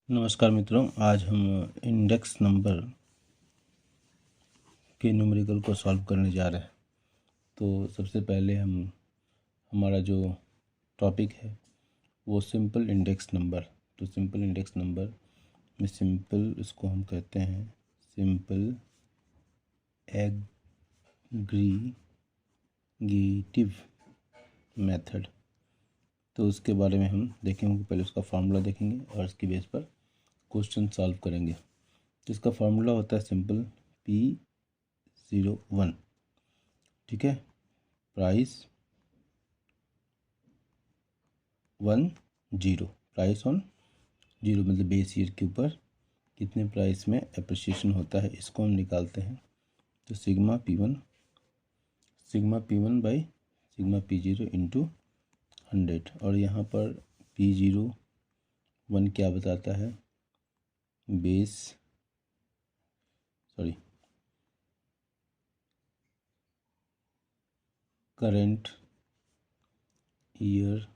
नमस्कार मित्रों, आज हम इंडेक्स नंबर के न्यूमेरिकल को सॉल्व करने जा रहे हैं। तो सबसे पहले हमारा जो टॉपिक है वो सिंपल इंडेक्स नंबर। तो सिंपल इंडेक्स नंबर में सिंपल इसको हम कहते हैं सिंपल एग्रीगेटिव मेथड। तो उसके बारे में हम देखेंगे, पहले उसका फार्मूला देखेंगे और उसकी बेस पर क्वेश्चन सॉल्व करेंगे। जिसका फार्मूला होता है सिंपल P01, ठीक है। प्राइस 10, प्राइस ऑन 0 मतलब बेस ईयर के ऊपर कितने प्राइस में अप्रिसिएशन होता है, इसको हम निकालते हैं। तो sigma P1 by sigma P0 into 100। और यहाँ पर P01 क्या बताता है, current year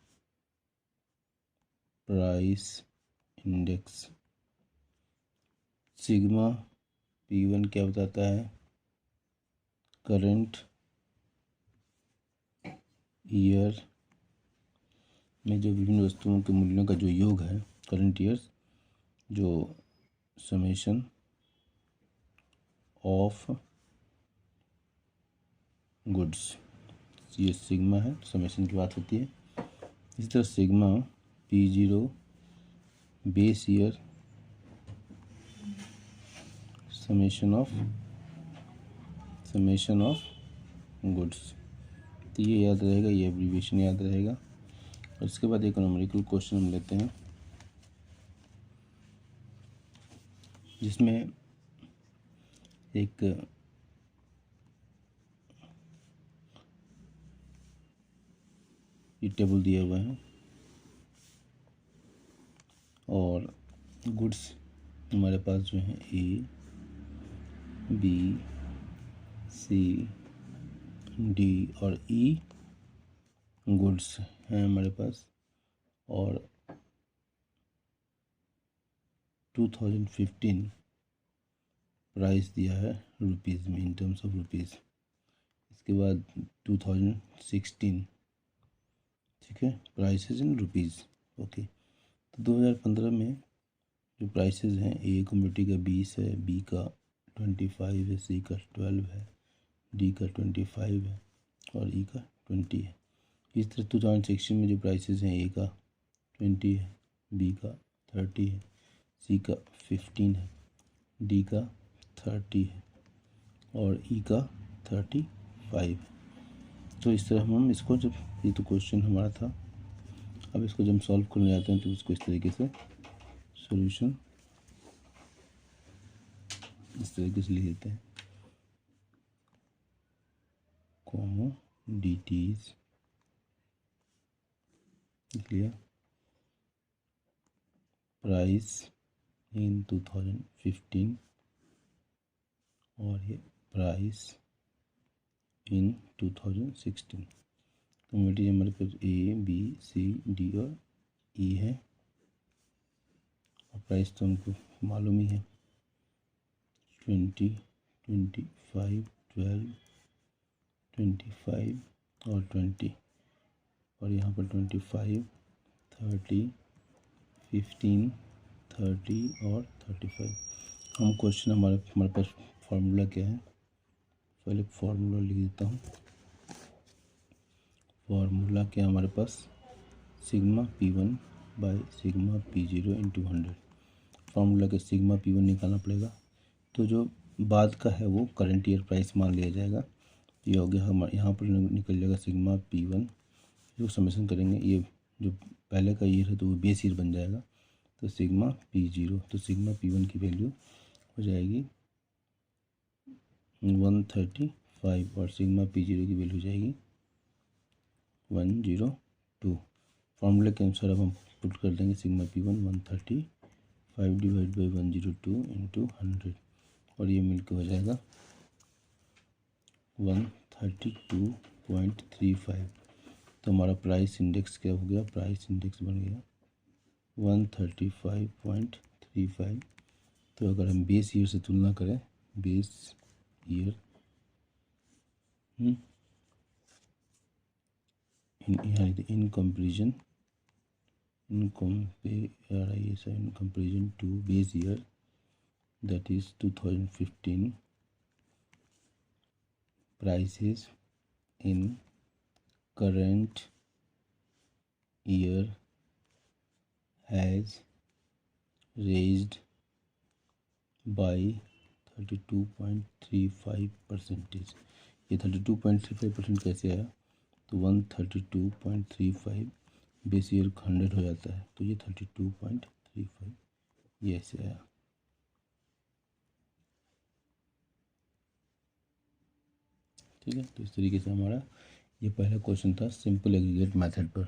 price index. Sigma P1 क्या बताता है, करंट ईयर में जो विभिन्न वस्तुओं के मूल्यों का जो योग है, करंट ईयर्स जो समेशन ऑफ गुड्स, ये सिग्मा है, समेशन की बात होती है। इसी तरह sigma P0 base year summation of goods. तो ये याद रहेगा, ये एब्रीविएशन याद रहेगा। और इसके बाद एक न्यूमेरिकल क्वेश्चन हम लेते हैं जिसमें एक ये टेबल दिया हुआ है और गुड्स हमारे पास जो है A, B, C, D और E गुड्स हैं हमारे पास। और 2015 प्राइस दिया है रुपीज़ में, इन टर्म्स ऑफ रुपीज़। इसके बाद 2016, ठीक है, प्राइसेस इन रुपीज़, ओके। तो 2015 में जो प्राइसेस हैं, ए कम्युनिटी का 20 है, बी का 25 है, सी का 12 है, डी का 25 है और ई का 20 है। इस तरह 2016 में जो प्राइसेस हैं, ए का 20 है, बी का 30 है, सी का 15 है, डी का 30 है और ई का 35 है। तो इस तरह हम इसको, जब ये तो क्वेश्चन हमारा था, अब इसको जब हम सॉल्व करने जाते हैं तो इसको इस तरीके से सॉल्यूशन इस तरीके से लिख देते हैं, कॉमोडिटीज लिया, प्राइस इन 2015 और ये प्राइस इन 2016। तो मटेरियल हमारे पास ए, बी, सी, डी और ई है और प्राइस तो हमको मालूम ही है, 20, 25, 12, 25 और 20। और यहाँ पर 25, 30, 15, 30 और 35। हम क्वेश्चन हमारे पास फार्मूला क्या है, पहले फार्मूला लिख देता हूँ। फार्मूला क्या हमारे पास, sigma P1 by sigma P0 into 100। Formula के सिग्मा P1 निकालना पड़ेगा, तो जो बाद का है वो करंट ईयर प्राइस मान लिया जाएगा। ये हो गया हमारे, यहाँ पर निकल जाएगा सिग्मा P1, जो समेशन करेंगे, ये जो पहले का ईयर है तो वो बेस ईयर बन जाएगा। तो सिग्मा P0, तो सिग्मा P1 की वैल्यू हो जाएगी 135 और सिग्मा P0 की वैल्यू हो जाएगी 102। फार्मूले के अनुसार अब हम पुट कर देंगे sigma P1 135 divide by 102 into 100 और ये मिलकर हो जाएगा 132.35। तो हमारा प्राइस इंडेक्स क्या हो गया, प्राइस इंडेक्स बन गया 135.35। तो अगर हम बेस ईयर से तुलना करें, base year in comparison to base year, that is 2015, prices in current year has raised by 32.35%। ये 32.35% कैसे आया? तो 132.35 बेस ईयर 100 हो जाता है, तो ये 32.35 ये ऐसे आया। ठीक है, तो इस तरीके से हमारा ये पहला क्वेश्चन था सिंपल एग्रीगेट मेथड पर।